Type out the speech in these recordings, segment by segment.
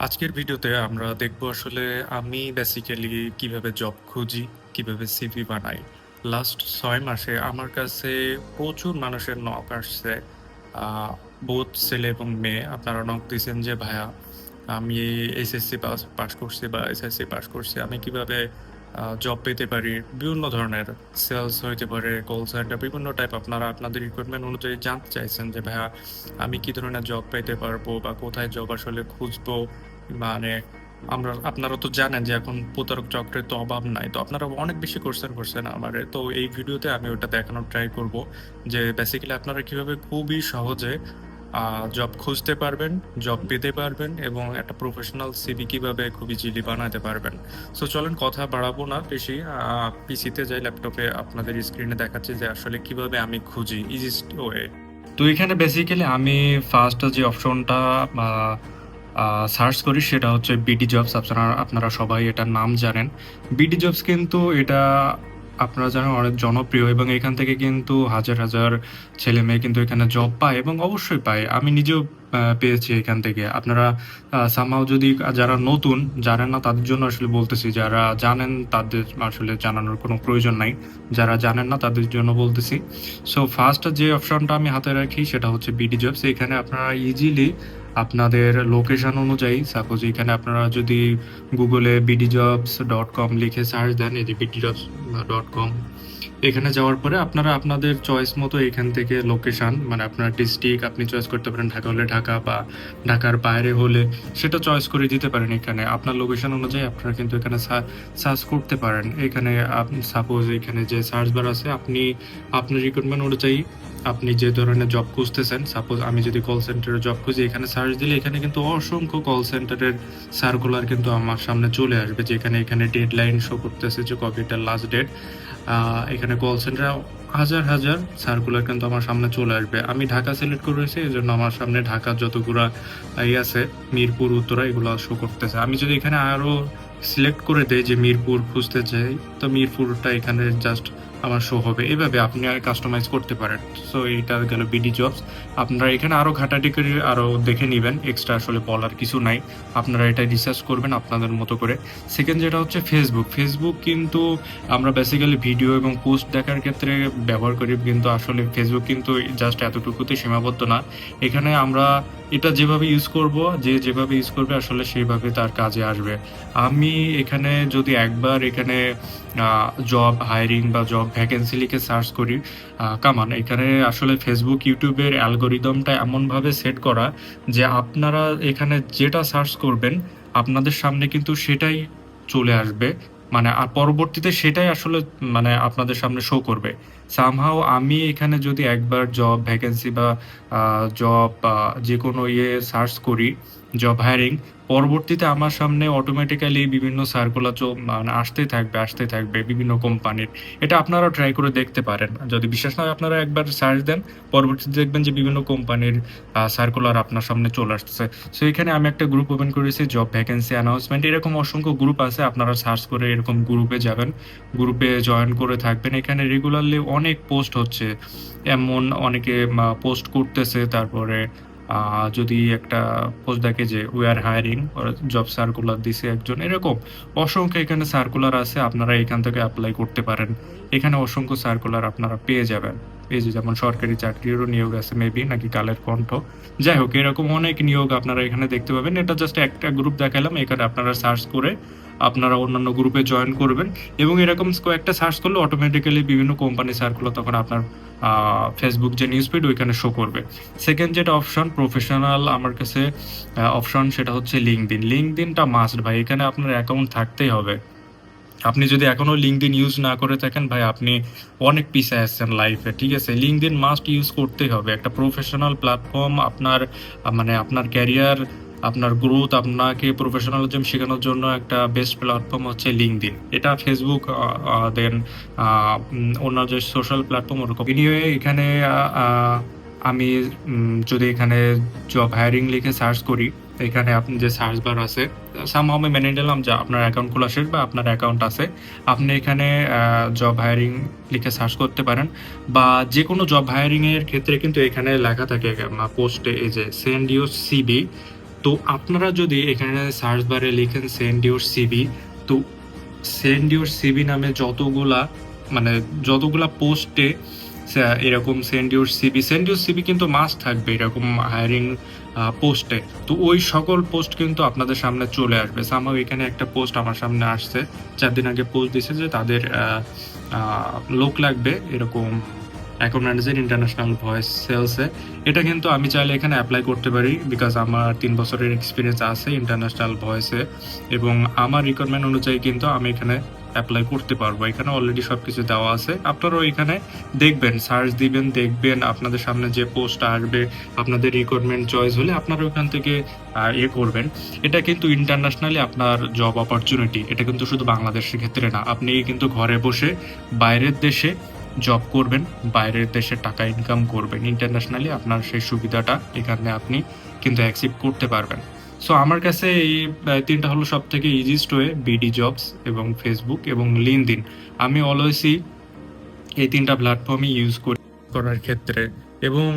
আজকের ভিডিওতে আমরা দেখব আসলে আমি বেসিক্যালি কিভাবে জব খুঁজি, কিভাবে সিভি বানাই। লাস্ট ৬ মাসে আমার কাছে প্রচুর মানুষের নক আসছে। আ বোথ ছেলে এবং মেয়ে। আপনারা নক দিছেন যে, "ভাইয়া আমি এইচএসসি পাস করছি বা এসএসসি পাস করছি। আমি কিভাবে জব পেতে পারি?" বিভিন্ন ধরনের সেলস হইতে পারে, কল সেন্টার বিভিন্ন টাইপ আপনারা আপনাদের রিক্রুটমেন্ট অনুযায়ী জানতে চাইছেন যে, "ভাইয়া আমি কি ধরনের জব পেতে পারবো বা কোথায় জব আসলে খুঁজবো?" মানে আপনারা তো জানেন যে এখন প্রতারক চক্রের তো অভাব নাই। তো আপনারা অনেক বেশি কোয়েশ্চেন করছেন আমারে। তো এই ভিডিওতে আমি ওটা দেখানোর ট্রাই করব যে বেসিক্যালি আপনারা কিভাবে খুবই সহজে আ জব খুঁজতে পারবেন, জব পেতে পারবেন এবং একটা প্রফেশনাল সিভি কিভাবে খুব ইজিলি বানাতে পারবেন। সো চলেন কথা বাড়াবো না বেশি। পিসিতে যাই, ল্যাপটপে আপনাদের স্ক্রিনে দেখাচ্ছি যে আসলে কিভাবে আমি খুঁজি ইজিয়েস্ট ওয়ে। তো এখানে বেসিক্যালি আমি ফার্স্ট যে অপশনটা আ আ সার্চ করি সেটা হচ্ছে বিডি জবস। আপনারা সবাই এটার নাম জানেন। বিডি জবস কিন্তু এটা আপনারা জানেন অনেক জনপ্রিয় এবং এখান থেকে কিন্তু হাজার, হাজার ছেলেমেয়ে কিন্তু এখানে জব পায় এবং অবশ্যই পায়। আমি নিজেও পেয়েছি এখান থেকে। আপনারা somehow যদি যারা নতুন জানেন না তাদের জন্য আসলে বলতেছি। যারা জানেন তাদের আসলে জানানোর কোনো প্রয়োজন নাই। যারা জানেন না তাদের জন্য বলতেছি। সো ফার্স্ট যে অপশনটা আমি হাতে রাখি সেটা হচ্ছে বিডি জবস। এখানে আপনারা ইজিলি আপনাদের লোকেশন অনুযায়ী সাপোজ এখানে আপনারা যদি গুগলে bdjobs.com লিখে সার্চ দেন, এই যে bdjobs.com এখানে যাওয়ার পরে আপনারা আপনাদের চয়েস মতো এখান থেকে লোকেশন মানে আপনার ডিস্ট্রিক্ট আপনি চয়েস করতে পারেন। ঢাকা হলে ঢাকা বা ঢাকার বাইরে হলে সেটা চয়েস করে দিতে পারেন। এখানে আপনার লোকেশন অনুযায়ী আপনারা কিন্তু এখানে সার্চ করতে পারেন। এখানে সাপোজ এখানে যে সার্চ বার আছে আপনি আপনার রিক্রুটমেন্ট অনুযায়ী আপনি যে ধরনের জব খুঁজতেছেন, সাপোজ আমি যদি কল সেন্টারে জব খুঁজি এখানে সার্চ দিলে এখানে কিন্তু অসংখ্য কল সেন্টারের সার্কুলার কিন্তু আমার সামনে চলে আসবে, যেখানে এখানে ডেডলাইন শো করতেছে যে কবে এটার লাস্ট ডেট। এখানে কল সেন্টারে হাজার, হাজার সার্কুলার কিন্তু আমার সামনে চলে আসবে। আমি ঢাকা সিলেক্ট করেছি এজন্য আমার সামনে ঢাকার যতগুলা আছে মিরপুর, উত্তরা এগুলা শো করতেছে। আমি যদি এখানে আরো সিলেক্ট করে দেই যে মিরপুর খুঁজতে চাই, তো মিরপুরটা এখানে জাস্ট আমার শো হবে। এভাবে আপনি কাস্টমাইজ করতে পারেন। সো এইটা গেল বিডি জবস। আপনারা এখানে আরো ঘাটাঘাটি করে আরো দেখে নিবেন। এক্সট্রা আসলে বলার কিছু নাই। আপনারা এটা রিসার্চ করবেন আপনাদের মতো করে। সেকেন্ড যেটা হচ্ছে ফেসবুক। ফেসবুক কিন্তু আমরা বেসিক্যালি ভিডিও এবং পোস্ট দেখার ক্ষেত্রে ব্যবহার করি, কিন্তু আসলে ফেসবুক কিন্তু জাস্ট এতটুকুতে সীমাবদ্ধ না। এখানে আমরা এটা যেভাবে ইউজ করব, যে যেভাবে ইউজ করবে আসলে সেইভাবে তার কাজে আসবে। আমি এখানে যদি একবার এখানে জব হায়ারিং বা জব ভ্যাকেন্সি লিখে সার্চ করি, কামান এখানে আসলে ফেসবুক, ইউটিউবের অ্যালগরিদমটা এমনভাবে সেট করা যে আপনারা এখানে যেটা সার্চ করবেন আপনাদের সামনে কিন্তু সেটাই চলে আসবে। মানে আর পরবর্তীতে সেটাই আসলে মানে আপনাদের সামনে শো করবে। সামহাউ আমি এখানে যদি একবার জব ভ্যাকেন্সি বা জব বা যেকোনো সার্চ করি, জব হায়ারিং, পরবর্তীতে আমার সামনে অটোমেটিক্যালি বিভিন্ন সার্কুলার মানে আসতেই থাকবে বিভিন্ন কোম্পানির। এটা আপনারা ট্রাই করে দেখতে পারেন। যদি বিশ্বাস না হয় আপনারা একবার সার্চ দেন, পরবর্তীতে দেখবেন যে বিভিন্ন কোম্পানির সার্কুলার আপনার সামনে চলে আসতেছে। সো এখানে আমি একটা গ্রুপ ওপেন করেছি, জব ভ্যাকেন্সি অ্যানাউন্সমেন্ট। এরকম অসংখ্য গ্রুপ আছে। আপনারা সার্চ করে এরকম গ্রুপে যাবেন। গ্রুপে জয়েন করে থাকবেন। এখানে রেগুলারলি অনেক পোস্ট হচ্ছে। এমন অনেকে পোস্ট করতেছে। তারপরে যদি একটা পোস্ট দেখে যে we are hiring job circular দিছে একজন, এরকম অসংখ্য এখানে সার্কুলার আছে। আপনারা এখান থেকে এপ্লাই করতে পারেন। এখানে অসংখ্য সার্কুলার আপনারা পেয়ে যাবেন। এই যে যেমন সরকারি চাকরিরও নিয়োগ আছে মেবি, নাকি কালের কণ্ঠ। যাই হোক এরকম অনেক নিয়োগ আপনারা এখানে দেখতে পাবেন। এটা জাস্ট একটা গ্রুপ দেখালাম। এখানে আপনারা সার্চ করে আপনারা অন্যান্য গ্রুপে জয়েন করবেন এবং এরকম কয়েকটা সার্চ করলে অটোমেটিক্যালি বিভিন্ন কোম্পানি সার্কুলার তখন আপনার ফেসবুক যে নিউজ ফিড ওইখানে শো করবে। সেকেন্ড যেটা অপশন প্রফেশনাল আমার কাছে অপশন সেটা হচ্ছে লিঙ্কডইন। লিঙ্কডইনটা মাস্ট ভাই, এখানে আপনার অ্যাকাউন্ট থাকতেই হবে। আপনি যদি এখনো লিঙ্কডইন ইউজ না করে থাকেন ভাই, আপনি অনেক পিছায় আছেন লাইফে, ঠিক আছে? লিঙ্কডইন মাস্ট ইউজ করতেই হবে। একটা প্রফেশনাল প্ল্যাটফর্ম আপনার মানে আপনার ক্যারিয়ার, আপনার গ্রোথ, আপনাকে প্রফেশনালিজম শেখানোর জন্য একটা বেস্ট প্ল্যাটফর্ম হচ্ছে লিঙ্কডইন। এটা ফেসবুক দেন অন্য যে সোশ্যাল প্ল্যাটফর্ম ওরকম। এনিওয়ে এখানে আমি যদি এখানে জব হায়ারিং লিখে সার্চ করি, এখানে আপনি যে সার্চ বার আছে সামহাউ আমি মেনে নিলাম যে আপনার অ্যাকাউন্ট খোলা শেষ বা আপনার অ্যাকাউন্ট আছে। আপনি এখানে জব হায়ারিং লিখে সার্চ করতে পারেন বা যেকোনো জব হায়ারিং এর ক্ষেত্রে কিন্তু এখানে লেখা থাকে পোস্টে এই যে সেন্ড ইউর সিভি তো আপনারা যদি এখানে সার্চ বারে লিখেন সেন্ড ইউর সিভি, তো সেন্ড ইউর সিভি নামে যতগুলা পোস্টে এরকম সেন্ড ইউর সিভি কিন্তু মাস্ট থাকবে এরকম হায়ারিং পোস্টে। তো ওই সকল পোস্ট কিন্তু আপনাদের সামনে চলে আসবে। সামহাও এখানে একটা পোস্ট আমার সামনে আসছে, 4 দিন আগে পোস্ট দিছে যে তাদের লোক লাগবে এরকম অ্যাকাউন্ট ম্যানেজার ইন্টারন্যাশনাল ভয়েস সেলসে। এটা কিন্তু আমি চাইলে এখানে অ্যাপ্লাই করতে পারি, বিকজ আমার 3 বছরের এক্সপিরিয়েন্স আছে ইন্টারন্যাশনাল ভয়েসে, এবং আমার রিকোয়ারমেন্ট অনুযায়ী কিন্তু আমি এখানে অ্যাপ্লাই করতে পারবো। এখানে অলরেডি সবকিছু দেওয়া আছে। আপনারাও এখানে দেখবেন, সার্চ দিবেন, দেখবেন আপনাদের সামনে যে পোস্ট আসবে, আপনাদের রিকোয়ারমেন্ট চয়েস হলে আপনারা ওখান থেকে করবেন। এটা কিন্তু ইন্টারন্যাশনালি আপনার জব অপরচুনিটি, এটা কিন্তু শুধু বাংলাদেশের ক্ষেত্রে না। আপনি কিন্তু ঘরে বসে বাইরের দেশে জব করবেন, বাইরের দেশে টাকা ইনকাম করবেন, ইন্টারন্যাশনালি আপনার সেই সুবিধাটা এখানে আপনি কিন্তু অ্যাকসেপ্ট করতে পারবেন। সো আমার কাছে এই 3টা হলো সব থেকে ইজিয়েস্ট ওয়ে, বিডি জবস এবং ফেসবুক এবং লিঙ্কডইন। আমি অলওয়েজই এই 3টা প্ল্যাটফর্মই ইউজ করার ক্ষেত্রে, এবং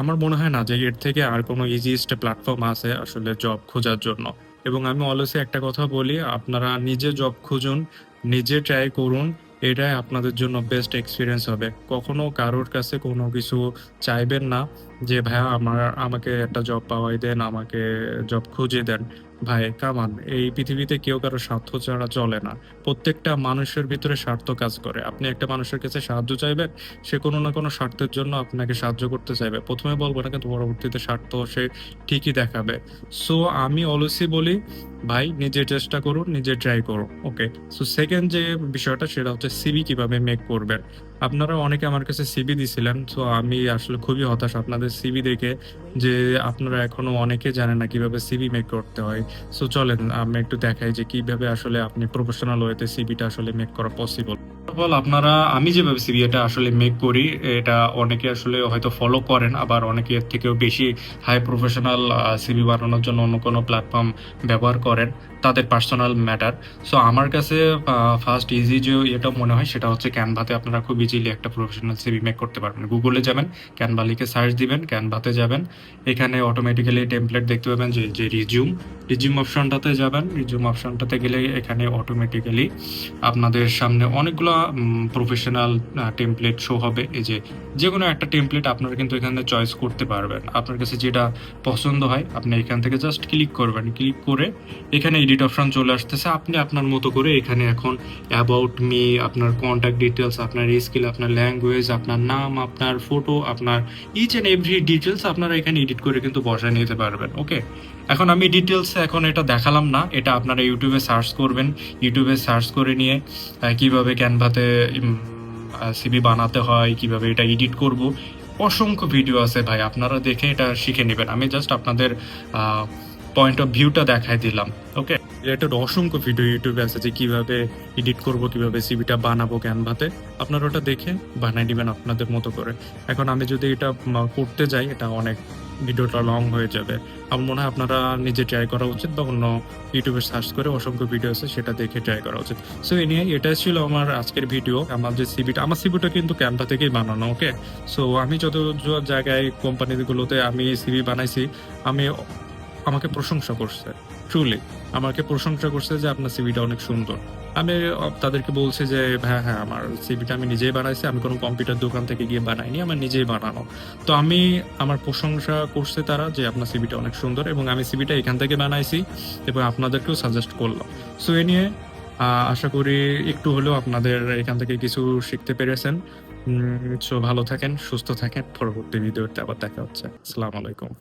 আমার মনে হয় না যে এর থেকে আর কোনো ইজিয়েস্ট প্ল্যাটফর্ম আছে আসলে জব খোঁজার জন্য। এবং আমি অলওয়েজই একটা কথা বলি, আপনারা নিজে জব খুঁজুন, নিজে ট্রাই করুন, এটাই আপনাদের জন্য বেস্ট এক্সপিরিয়েন্স হবে। কখনো কারোর কাছে কোনো কিছু চাইবেন না যে ভাইয়া আমাকে একটা জব পাওয়াই দেন, আমাকে জব খুঁজে দেন। ভাই কামান, এই পৃথিবীতে কেউ কারো স্বার্থ ছাড়া চলে না। প্রত্যেকটা মানুষের ভিতরে স্বার্থ কাজ করে। আপনি একটা মানুষের কাছে সাহায্য চাইবেন, সে কোনো না কোনো স্বার্থের জন্য আপনাকে সাহায্য করতে চাইবে। প্রথমে বলবো না, কিন্তু পরবর্তীতে স্বার্থ সে ঠিকই দেখাবে। সো আমি অলওয়েজই বলি, ভাই নিজে চেষ্টা করুন, নিজে ট্রাই করুন। ওকে। সো সেকেন্ড যে বিষয়টা সেটা হচ্ছে সিভি কিভাবে মেক করবেন। আপনারা অনেকে আমার কাছে সিভি দিছিলেন, সো আমি আসলে খুবই হতাশ আপনাদের সিভি দেখে, যে আপনারা এখনো অনেকে জানেন না কিভাবে সিভি মেক করতে হয়। সো চলেন আমি একটু দেখাই যে কিভাবে আসলে আপনি প্রফেশনাল ওয়েতে সিভিটা আসলে মেক করা পসিবল। আপনারা, আমি যেভাবে সিভি এটা আসলে মেক করি, এটা অনেকে আসলে হয়তো ফলো করেন, আবার অনেকে এর থেকেও বেশি হাই প্রফেশনাল সিভি বানানোর জন্য অন্য কোনো প্ল্যাটফর্ম ব্যবহার করেন, তাদের পার্সোনাল ম্যাটার। সো আমার কাছে ফার্স্ট ইজি যে এটা মনে হয় সেটা হচ্ছে ক্যানভাতে আপনারা খুব ইজিলি একটা প্রফেশনাল সিভি মেক করতে পারবেন। গুগলে যাবেন, ক্যানভা লিখে সার্চ দিবেন, ক্যানভাতে যাবেন, এখানে অটোমেটিক্যালি টেমপ্লেট দেখতে পাবেন যে রিজিউম অপশনটাতে যাবেন। রিজিউম অপশনটাতে গেলে এখানে অটোমেটিক্যালি আপনাদের সামনে অনেকগুলো প্রফেশনাল টেমপ্লেট শো হবে। এই যে কোনো একটা টেমপ্লেট আপনারা কিন্তু এখানে চয়েস করতে পারবেন। আপনার কাছে যেটা পছন্দ হয় আপনি এখান থেকে জাস্ট ক্লিক করবেন। ক্লিক করে এখানে এডিট অপশন চলে আসতেছে। আপনি আপনার মতো করে এখানে এখন অ্যাবাউট মি, আপনার কন্ট্যাক্ট ডিটেলস, আপনার স্কিল, আপনার ল্যাঙ্গুয়েজ, আপনার নাম, আপনার ফটো, আপনার ইচ অ্যান্ড এভরি ডিটেলস আপনারা এখানে এডিট করে কিন্তু বসায় নিতে পারবেন। ওকে। এখন আমি ডিটেলস এখন এটা দেখালাম না, এটা আপনারা ইউটিউবে সার্চ করবেন। ইউটিউবে সার্চ করে নিয়ে কিভাবে ক্যানভাতে সিভি বানাতে হয়, কিভাবে এটা এডিট করব, অসংখ্য ভিডিও আছে ভাই, আপনারা দেখে এটা শিখে নেবেন। আমি জাস্ট আপনাদের পয়েন্ট অফ ভিউটা দেখাই দিলাম। ওকে। রিলেটেড অসংখ্য ভিডিও ইউটিউবে আছে যে কিভাবে এডিট করব, কিভাবে সিভিটা বানাবো ক্যানভাতে। আপনারা ওটা দেখে বানিয়ে নেবেন আপনাদের মতো করে। এখন আমি যদি এটা করতে যাই, এটা অনেক ভিডিওটা লং হয়ে যাবে। আমার মনে হয় আপনারা নিজে ট্রাই করা উচিত, বা অন্য ইউটিউবে সার্চ করে অসংখ্য ভিডিও আছে সেটা দেখে ট্রাই করা উচিত। সো এ নিয়ে এটাই ছিল আমার আজকের ভিডিও। আমার সিভিটা কিন্তু ক্যানভা থেকেই বানানো। ওকে। সো আমি যত জায়গায় কোম্পানিগুলোতে আমি সিভি বানাইছি, আমাকে প্রশংসা করছে, ট্রুলি আমাকে প্রশংসা করছে যে আপনার সিভিটা অনেক সুন্দর। আমি তাদেরকে বলছি যে হ্যাঁ, আমার সিভিটা আমি নিজেই বানাইছি, আমি কোনো কম্পিউটার দোকান থেকে গিয়ে বানাইনি, আমার নিজেই বানানো। তো আমার প্রশংসা করছে তারা যে আপনার সিভিটা অনেক সুন্দর, এবং আমি সিভিটা এখান থেকে বানাইছি এবং আপনাদেরকেও সাজেস্ট করলাম। সো এ নিয়ে আশা করি একটু হলেও আপনাদের এখান থেকে কিছু শিখতে পেরেছেন। সো ভালো থাকেন, সুস্থ থাকেন। পরবর্তী ভিডিওতে আবার দেখা হচ্ছে। আসসালামু আলাইকুম।